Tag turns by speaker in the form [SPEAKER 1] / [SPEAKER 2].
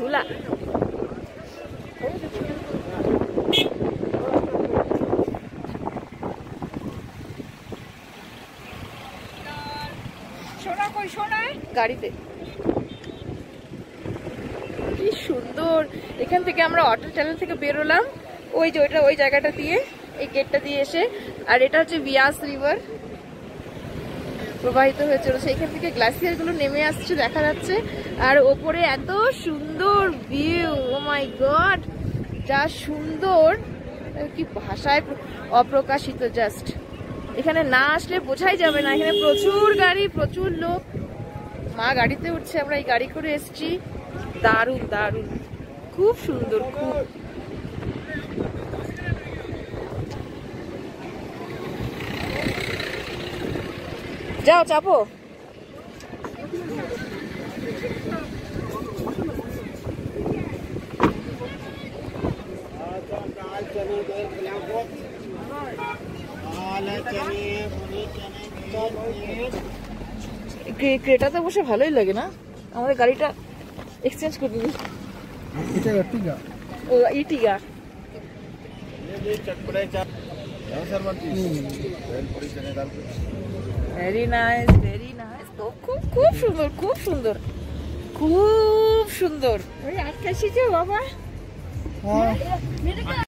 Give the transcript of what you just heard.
[SPEAKER 1] झूला। গাড়িতে কি সুন্দর। এখান থেকে আমরা অটো চ্যানেল থেকে বেরোলাম, ওই যে ওইটা ওই জায়গাটা দিয়ে, এই গেটটা দিয়ে এসে। আর এটা হচ্ছে বিয়াস রিভার প্রবাহিত হয়ে চলেছে। এখান থেকে গ্লাসিয়ার গুলো নেমে আসছে দেখা যাচ্ছে। আর ওপরে এত সুন্দর ভিউ, ও মাই গড, যা সুন্দর, কি ভাষায় অপ্রকাশিত। জাস্ট এখানে না আসলে বোঝাই যাবে না। এখানে প্রচুর গাড়ি, প্রচুর লোক। মা গাড়িতে উঠছে, আমরা এই গাড়ি করে এসেছি। দারুণ দারুণ, খুব সুন্দর, খুব। যাও চাপো। ক্রেটাতে বসে ভালোই লাগে না? আমাদের গাড়িটা এক্সচেঞ্জ করে দিবি। ও ইটিগা। Very nice, very nice. তো খুব খুব সুন্দর, খুব সুন্দর, খুব সুন্দর। ওই আটকাশি যে বাবা।